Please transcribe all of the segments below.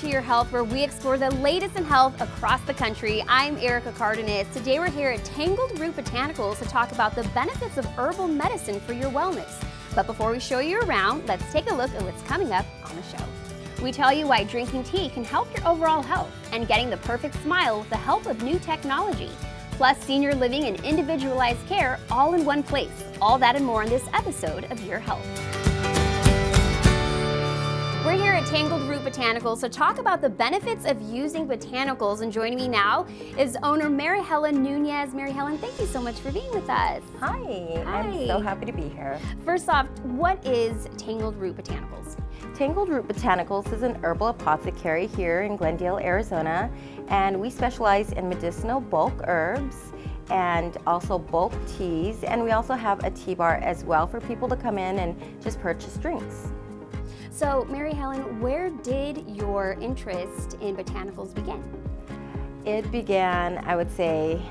to Your Health, where we explore the latest in health across the country. I'm Erica Cardenas. Today we're here at Tangled Root Botanicals to talk about the benefits of herbal medicine for your wellness. But before we show you around, let's take a look at what's coming up on the show. We tell you why drinking tea can help your overall health and getting the perfect smile with the help of new technology. Plus senior living and individualized care all in one place. All that and more in this episode of Your Health. We're here at Tangled Root Botanicals to talk about the benefits of using botanicals, and joining me now is owner Mary Helen Nunez. Mary Helen, thank you so much for being with us. Hi, I'm so happy to be here. First off, what is Tangled Root Botanicals? Tangled Root Botanicals is an herbal apothecary here in Glendale, Arizona, and we specialize in medicinal bulk herbs and also bulk teas, and we also have a tea bar as well for people to come in and just purchase drinks. So, Mary Helen, where did your interest in botanicals begin? It began, I would say,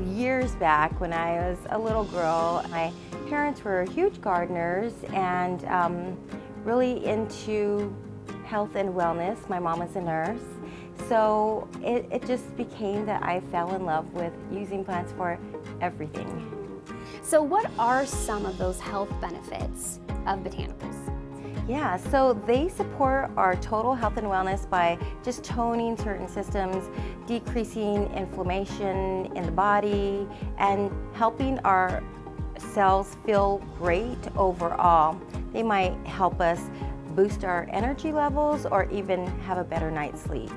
years back when I was a little girl. My parents were huge gardeners and really into health and wellness. My mom was a nurse. So it just became that I fell in love with using plants for everything. So what are some of those health benefits of botanicals? Yeah, so they support our total health and wellness by just toning certain systems, decreasing inflammation in the body, and helping our cells feel great overall. They might help us boost our energy levels or even have a better night's sleep.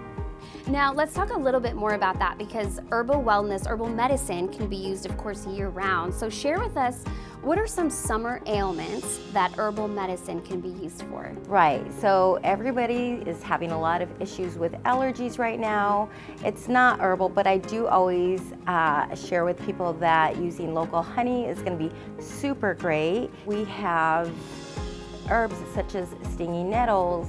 Now, let's talk a little bit more about that, because herbal wellness, herbal medicine can be used, of course, year-round. So share with us, what are some summer ailments that herbal medicine can be used for? Right, so everybody is having a lot of issues with allergies right now. It's not herbal, but I do always share with people that using local honey is going to be super great. We have herbs such as stinging nettles,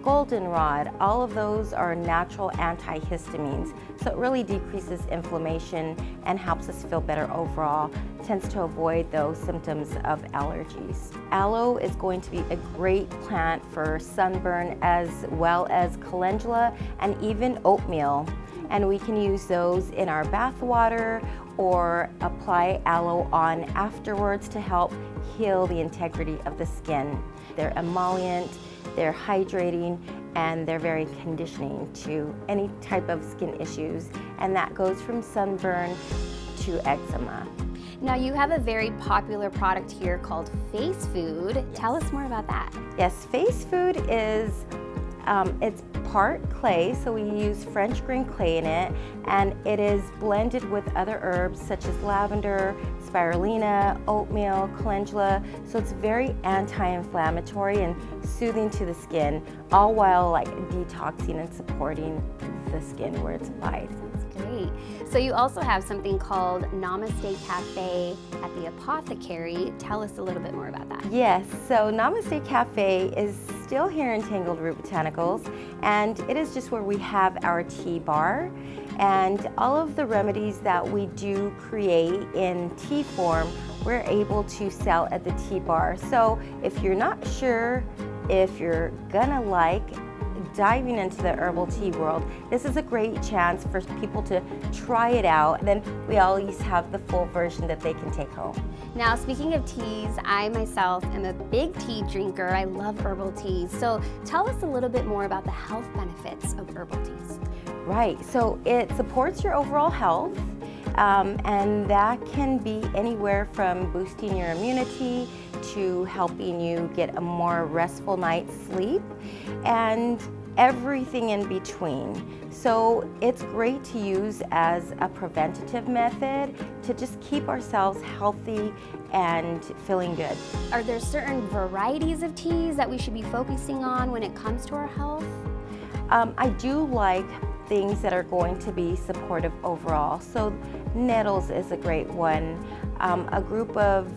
goldenrod. All of those are natural antihistamines, so it really decreases inflammation and helps us feel better overall. Tends to avoid those symptoms of allergies. Aloe is going to be a great plant for sunburn, as well as calendula and even oatmeal. And we can use those in our bath water or apply aloe on afterwards to help heal the integrity of the skin. They're emollient, they're hydrating, and they're very conditioning to any type of skin issues, and that goes from sunburn to eczema. Now, you have a very popular product here called Face Food. Yes. Tell us more about that. Yes, Face Food is it's part clay, so we use French green clay in it, and it is blended with other herbs such as lavender, spirulina, oatmeal, calendula, so it's very anti-inflammatory and soothing to the skin, all while like detoxing and supporting the skin where it's applied. That's great. So you also have something called Namaste Cafe at the Apothecary. Tell us a little bit more about that. Yes, so Namaste Cafe is still here in Tangled Root Botanicals, and it is just where we have our tea bar, and all of the remedies that we do create in tea form, we're able to sell at the tea bar. So if you're not sure if you're gonna like diving into the herbal tea world, this is a great chance for people to try it out. Then we always have the full version that they can take home. Now, speaking of teas, I myself am a big tea drinker. I love herbal teas. So tell us a little bit more about the health benefits of herbal teas. Right, so it supports your overall health, and that can be anywhere from boosting your immunity to helping you get a more restful night's sleep, and everything in between. So it's great to use as a preventative method to just keep ourselves healthy and feeling good. Are there certain varieties of teas that we should be focusing on when it comes to our health? I do like things that are going to be supportive overall. So nettles is a great one. A group of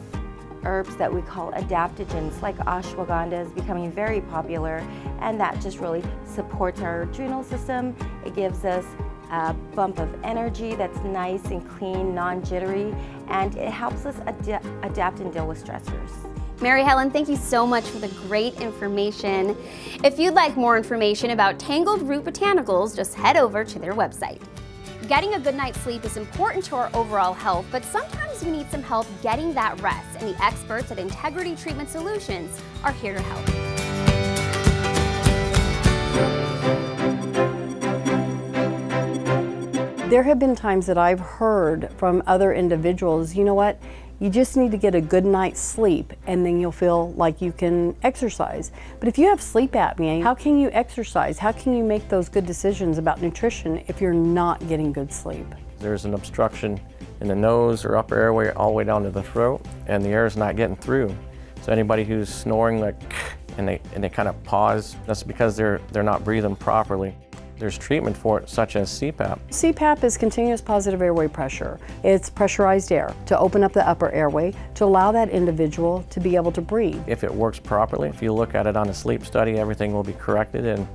herbs that we call adaptogens, like ashwagandha, is becoming very popular, and that just really supports our adrenal system. It gives us a bump of energy that's nice and clean, non-jittery, and it helps us adapt and deal with stressors. Mary Helen, thank you so much for the great information. If you'd like more information about Tangled Root Botanicals, just head over to their website. Getting a good night's sleep is important to our overall health, but sometimes we need some help getting that rest, and the experts at Integrity Treatment Solutions are here to help. There have been times that I've heard from other individuals, you know what, you just need to get a good night's sleep and then you'll feel like you can exercise. But if you have sleep apnea, how can you exercise? How can you make those good decisions about nutrition if you're not getting good sleep? There's an obstruction in the nose or upper airway all the way down to the throat, and the air is not getting through. So anybody who's snoring like and they kind of pause, that's because they're not breathing properly. There's treatment for it, such as CPAP. CPAP is continuous positive airway pressure. It's pressurized air to open up the upper airway to allow that individual to be able to breathe. If it works properly, if you look at it on a sleep study, everything will be corrected and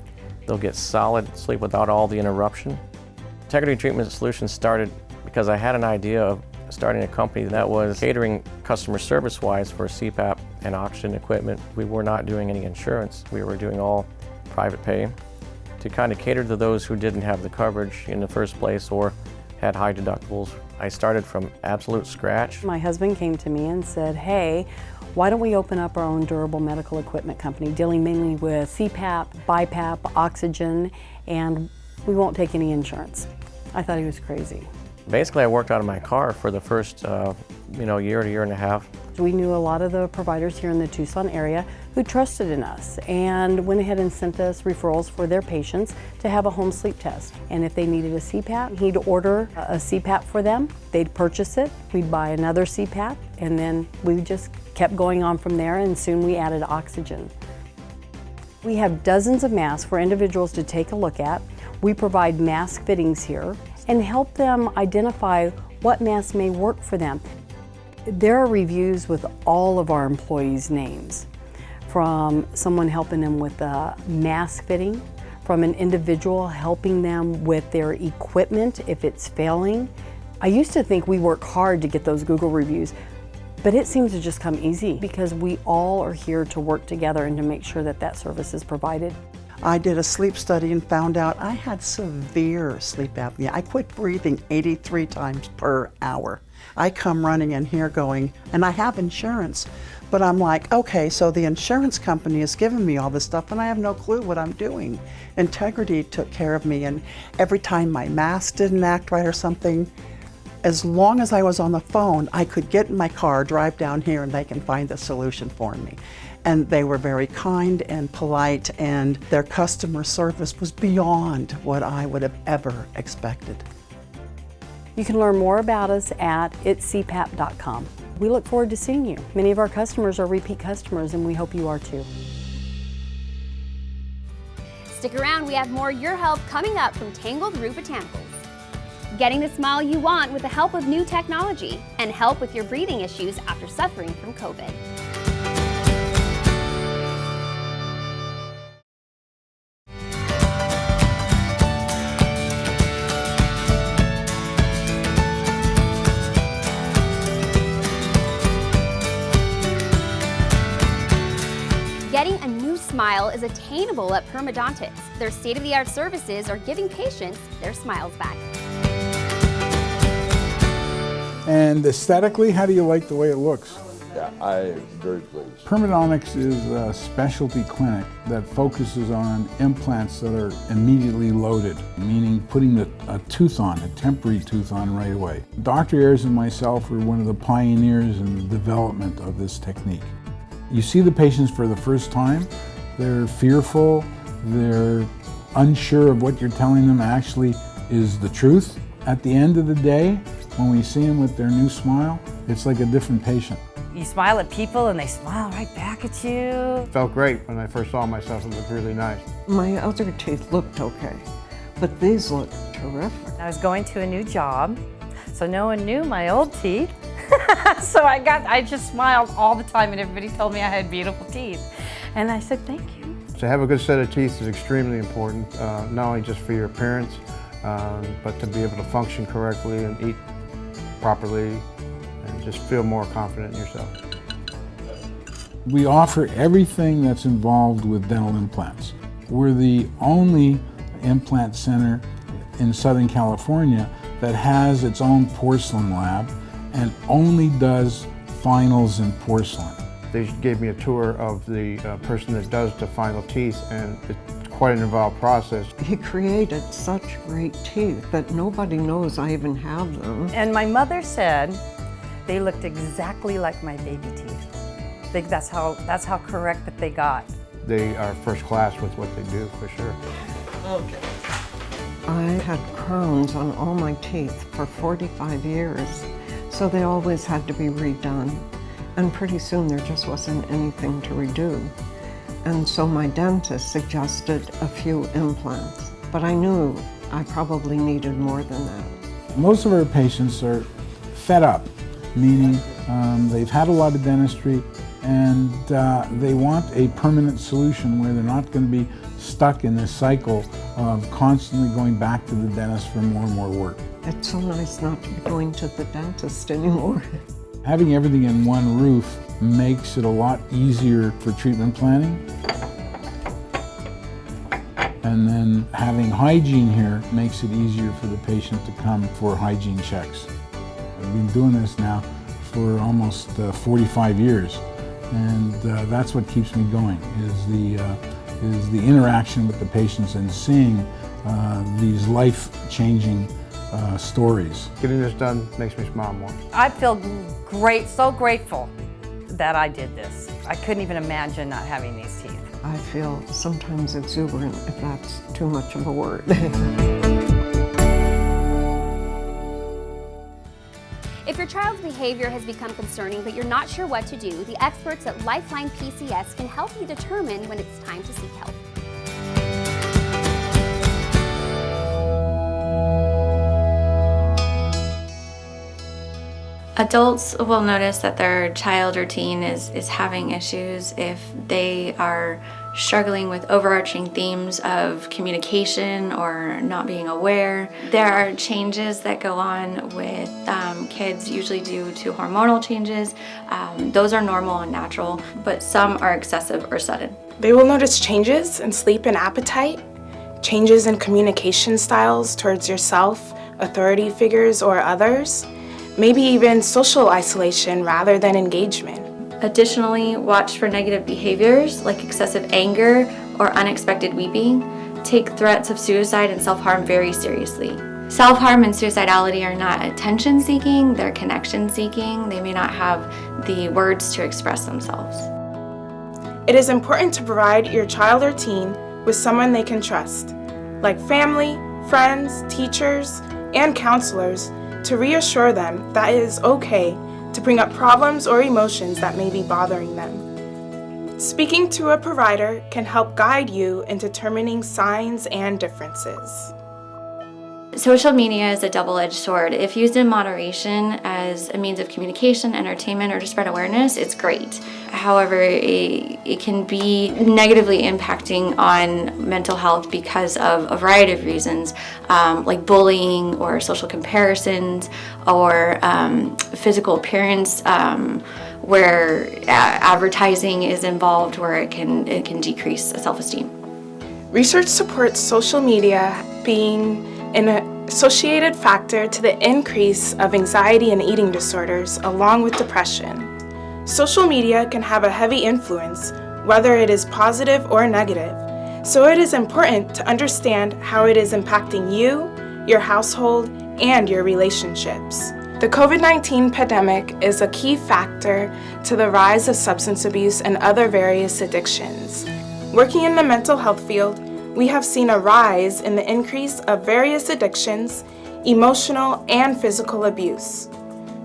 they'll get solid sleep without all the interruption. Integrity Treatment Solutions started because I had an idea of starting a company that was catering customer service-wise for CPAP and oxygen equipment. We were not doing any insurance. We were doing all private pay, to kind of cater to those who didn't have the coverage in the first place or had high deductibles. I started from absolute scratch. My husband came to me and said, hey, why don't we open up our own durable medical equipment company dealing mainly with CPAP, BiPAP, oxygen, and we won't take any insurance. I thought he was crazy. Basically, I worked out of my car for the first year to year and a half. We knew a lot of the providers here in the Tucson area who trusted in us and went ahead and sent us referrals for their patients to have a home sleep test. And if they needed a CPAP, he'd order a CPAP for them, they'd purchase it, we'd buy another CPAP, and then we just kept going on from there, and soon we added oxygen. We have dozens of masks for individuals to take a look at. We provide mask fittings here and help them identify what mask may work for them. There are reviews with all of our employees' names, from someone helping them with a mask fitting, from an individual helping them with their equipment if it's failing. I used to think we work hard to get those Google reviews, but it seems to just come easy because we all are here to work together and to make sure that that service is provided. I did a sleep study and found out I had severe sleep apnea. I quit breathing 83 times per hour. I come running in here going, and I have insurance, but I'm like, okay, so the insurance company is giving me all this stuff and I have no clue what I'm doing. Integrity took care of me, and every time my mask didn't act right or something, as long as I was on the phone, I could get in my car, drive down here, and they can find the solution for me. And they were very kind and polite, and their customer service was beyond what I would have ever expected. You can learn more about us at itscpap.com. We look forward to seeing you. Many of our customers are repeat customers, and we hope you are too. Stick around, we have more Your Health coming up from Tangled Root Botanicals. Getting the smile you want with the help of new technology, and help with your breathing issues after suffering from COVID. Getting a new smile is attainable at Permadontics. Their state-of-the-art services are giving patients their smiles back. And aesthetically, how do you like the way it looks? Yeah, I am very pleased. Permadontics is a specialty clinic that focuses on implants that are immediately loaded, meaning putting a tooth on, a temporary tooth on right away. Dr. Ayers and myself were one of the pioneers in the development of this technique. You see the patients for the first time, they're fearful, they're unsure of what you're telling them actually is the truth. At the end of the day, when we see them with their new smile, it's like a different patient. You smile at people and they smile right back at you. Felt great when I first saw myself. It looked really nice. My other teeth looked okay, but these look terrific. I was going to a new job, so no one knew my old teeth. So I just smiled all the time and everybody told me I had beautiful teeth. And I said, thank you. To have a good set of teeth is extremely important, not only just for your appearance, but to be able to function correctly and eat properly and just feel more confident in yourself. We offer everything that's involved with dental implants. We're the only implant center in Southern California that has its own porcelain lab and only does finals in porcelain. They gave me a tour of the person that does the final teeth, and it's quite an involved process. He created such great teeth that nobody knows I even have them. And my mother said they looked exactly like my baby teeth. That's how correct that they got. They are first class with what they do, for sure. I had crowns on all my teeth for 45 years, so they always had to be redone. And pretty soon there just wasn't anything to redo. And so my dentist suggested a few implants, but I knew I probably needed more than that. Most of our patients are fed up, meaning they've had a lot of dentistry and they want a permanent solution where they're not going to be stuck in this cycle of constantly going back to the dentist for more and more work. It's so nice not to be going to the dentist anymore. Having everything in one roof makes it a lot easier for treatment planning. And then having hygiene here makes it easier for the patient to come for hygiene checks. I've been doing this now for almost 45 years, and that's what keeps me going, is the interaction with the patients and seeing these life-changing stories. Getting this done makes me smile more. I feel great, so grateful that I did this. I couldn't even imagine not having these teeth. I feel sometimes exuberant, if that's too much of a word. If your child's behavior has become concerning but you're not sure what to do, the experts at Lifeline PCS can help you determine when it's time to seek help. Adults will notice that their child or teen is having issues if they are struggling with overarching themes of communication or not being aware. There are changes that go on with kids, usually due to hormonal changes. Those are normal and natural, but some are excessive or sudden. They will notice changes in sleep and appetite, changes in communication styles towards yourself, authority figures, or others. Maybe even social isolation rather than engagement. Additionally, watch for negative behaviors like excessive anger or unexpected weeping. Take threats of suicide and self-harm very seriously. Self-harm and suicidality are not attention-seeking, they're connection-seeking. They may not have the words to express themselves. It is important to provide your child or teen with someone they can trust, like family, friends, teachers, and counselors, to reassure them that it is okay to bring up problems or emotions that may be bothering them. Speaking to a provider can help guide you in determining signs and differences. Social media is a double-edged sword. If used in moderation as a means of communication, entertainment, or to spread awareness, it's great. However, it can be negatively impacting on mental health because of a variety of reasons, like bullying or social comparisons or physical appearance, where advertising is involved, where it can decrease self-esteem. Research supports social media being an associated factor to the increase of anxiety and eating disorders, along with depression. Social media can have a heavy influence, whether it is positive or negative, so it is important to understand how it is impacting you, your household, and your relationships. The COVID-19 pandemic is a key factor to the rise of substance abuse and other various addictions. Working in the mental health field, we have seen a rise in the increase of various addictions, emotional and physical abuse.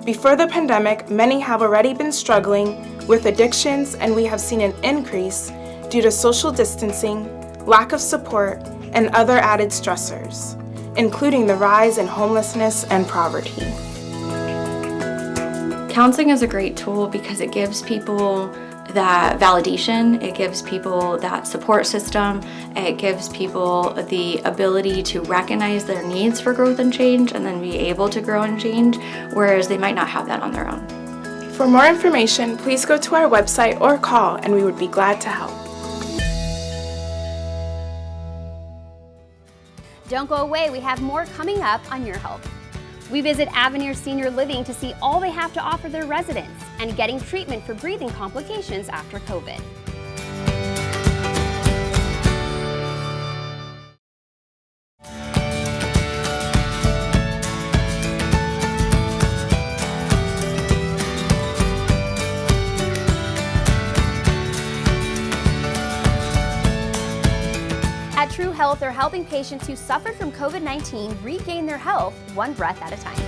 Before the pandemic, many have already been struggling with addictions, and we have seen an increase due to social distancing, lack of support, and other added stressors, including the rise in homelessness and poverty. Counseling is a great tool because it gives people that validation, it gives people that support system, it gives people the ability to recognize their needs for growth and change and then be able to grow and change, whereas they might not have that on their own. For more information, please go to our website or call, and we would be glad to help. Don't go away, we have more coming up on your health. We visit Avenir Senior Living to see all they have to offer their residents and getting treatment for breathing complications after COVID. At True Health, they're helping patients who suffered from COVID-19 regain their health one breath at a time.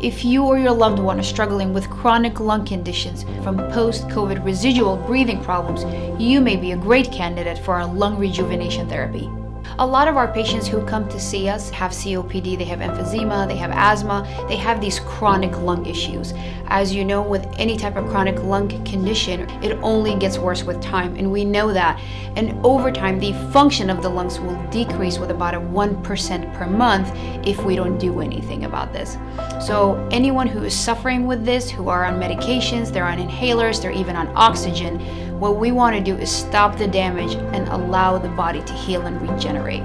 If you or your loved one are struggling with chronic lung conditions from post-COVID residual breathing problems, you may be a great candidate for our lung rejuvenation therapy. A lot of our patients who come to see us have COPD, they have emphysema, they have asthma, they have these chronic lung issues. As you know, with any type of chronic lung condition, it only gets worse with time, and we know that. And over time, the function of the lungs will decrease with about a 1% per month if we don't do anything about this. So anyone who is suffering with this, who are on medications, they're on inhalers, they're even on oxygen, what we want to do is stop the damage and allow the body to heal and regenerate.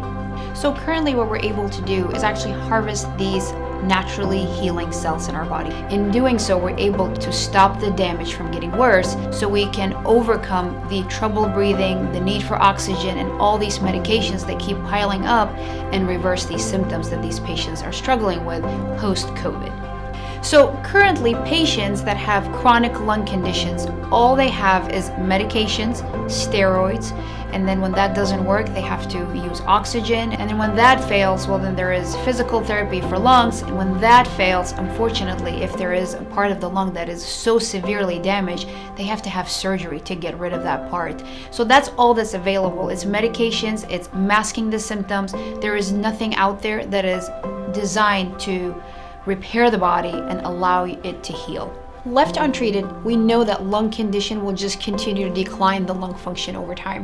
So currently what we're able to do is actually harvest these naturally healing cells in our body. In doing so, we're able to stop the damage from getting worse so we can overcome the trouble breathing, the need for oxygen, and all these medications that keep piling up and reverse these symptoms that these patients are struggling with post-COVID. So currently, patients that have chronic lung conditions, all they have is medications, steroids, and then when that doesn't work, they have to use oxygen. And then when that fails, well, then there is physical therapy for lungs. And when that fails, unfortunately, if there is a part of the lung that is so severely damaged, they have to have surgery to get rid of that part. So that's all that's available. It's medications, it's masking the symptoms. There is nothing out there that is designed to repair the body and allow it to heal. Left untreated, we know that lung condition will just continue to decline the lung function over time.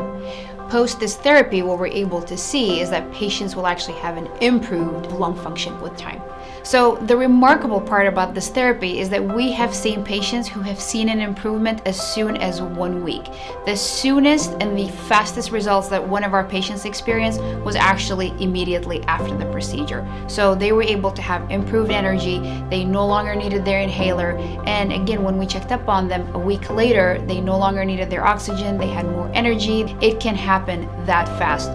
Post this therapy, what we're able to see is that patients will actually have an improved lung function with time. So the remarkable part about this therapy is that we have seen patients who have seen an improvement as soon as 1 week. The soonest and the fastest results that one of our patients experienced was actually immediately after the procedure. So they were able to have improved energy, they no longer needed their inhaler, and again, when we checked up on them a week later, they no longer needed their oxygen, they had more energy. It can happen that fast.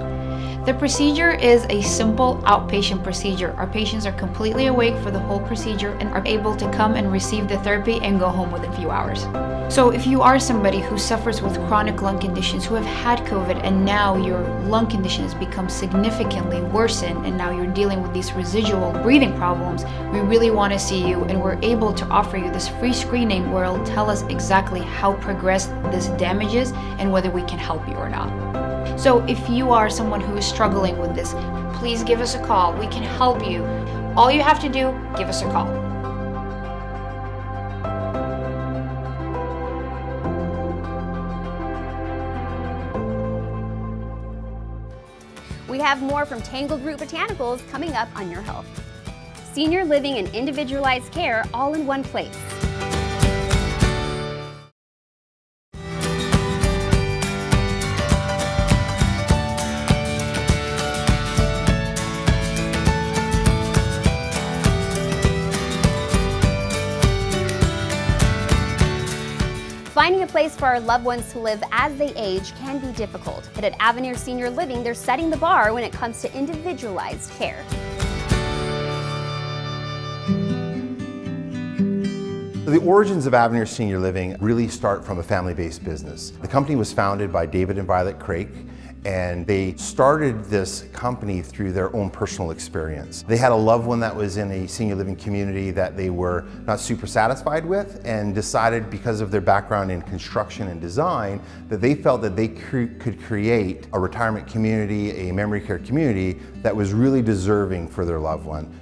The procedure is a simple outpatient procedure. Our patients are completely awake for the whole procedure and are able to come and receive the therapy and go home within a few hours. So if you are somebody who suffers with chronic lung conditions, who have had COVID, and now your lung condition has become significantly worsened, and now you're dealing with these residual breathing problems, we really want to see you, and we're able to offer you this free screening where it'll tell us exactly how progressed this damage is and whether we can help you or not. So if you are someone who is struggling with this, please give us a call. We can help you. All you have to do, give us a call. We have more from Tangled Root Botanicals coming up on your health. Senior living and individualized care all in one place. Finding a place for our loved ones to live as they age can be difficult, but at Avenir Senior Living, they're setting the bar when it comes to individualized care. The origins of Avenir Senior Living really start from a family-based business. The company was founded by David and Violet Craik, and they started this company through their own personal experience. They had a loved one that was in a senior living community that they were not super satisfied with, and decided, because of their background in construction and design, that they felt that they could create a retirement community, a memory care community that was really deserving for their loved one.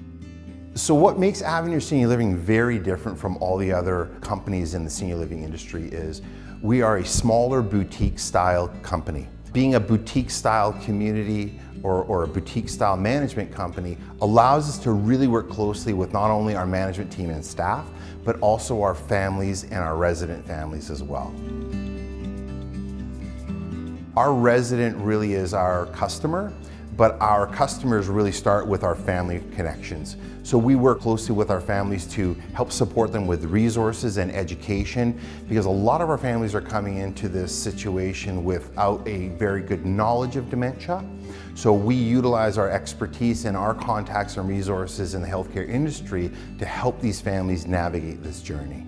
So what makes Avenir Senior Living very different from all the other companies in the senior living industry is we are a smaller boutique style company. Being a boutique style community or a boutique style management company allows us to really work closely with not only our management team and staff, but also our families and our resident families as well. Our resident really is our customer, but our customers really start with our family connections. So we work closely with our families to help support them with resources and education, because a lot of our families are coming into this situation without a very good knowledge of dementia. So we utilize our expertise and our contacts and resources in the healthcare industry to help these families navigate this journey.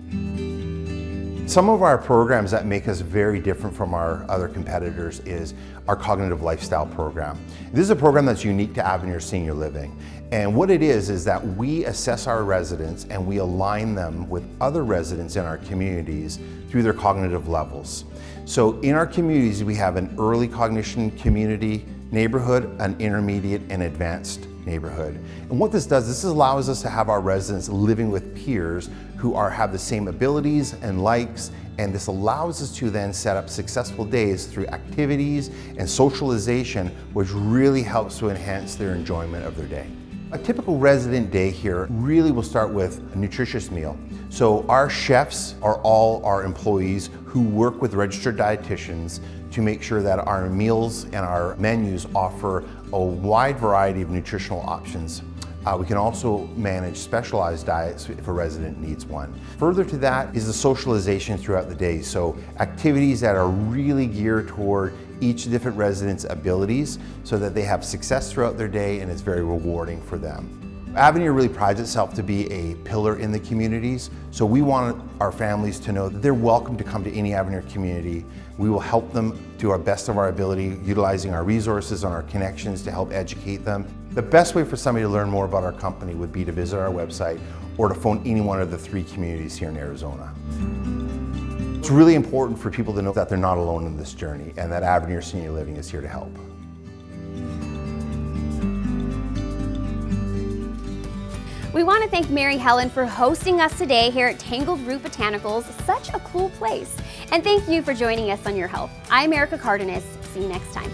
Some of our programs that make us very different from our other competitors is our cognitive lifestyle program. This is a program that's unique to Avenir Senior Living. And what it is that we assess our residents and we align them with other residents in our communities through their cognitive levels. So in our communities, we have an early cognition community neighborhood, an intermediate and advanced neighborhood. And what this does, this allows us to have our residents living with peers who have the same abilities and likes, and this allows us to then set up successful days through activities and socialization, which really helps to enhance their enjoyment of their day. A typical resident day here really will start with a nutritious meal. So our chefs are all our employees who work with registered dietitians to make sure that our meals and our menus offer a wide variety of nutritional options. We can also manage specialized diets if a resident needs one. Further to that is the socialization throughout the day. So activities that are really geared toward each different resident's abilities so that they have success throughout their day and it's very rewarding for them. Avenir really prides itself to be a pillar in the communities, so we want our families to know that they're welcome to come to any Avenir community. We will help them to our best of our ability, utilizing our resources and our connections to help educate them. The best way for somebody to learn more about our company would be to visit our website or to phone any one of the 3 communities here in Arizona. It's really important for people to know that they're not alone in this journey and that Avenir Senior Living is here to help. We want to thank Mary Helen for hosting us today here at Tangled Root Botanicals, such a cool place. And thank you for joining us on Your Health. I'm Erica Cardenas. See you next time.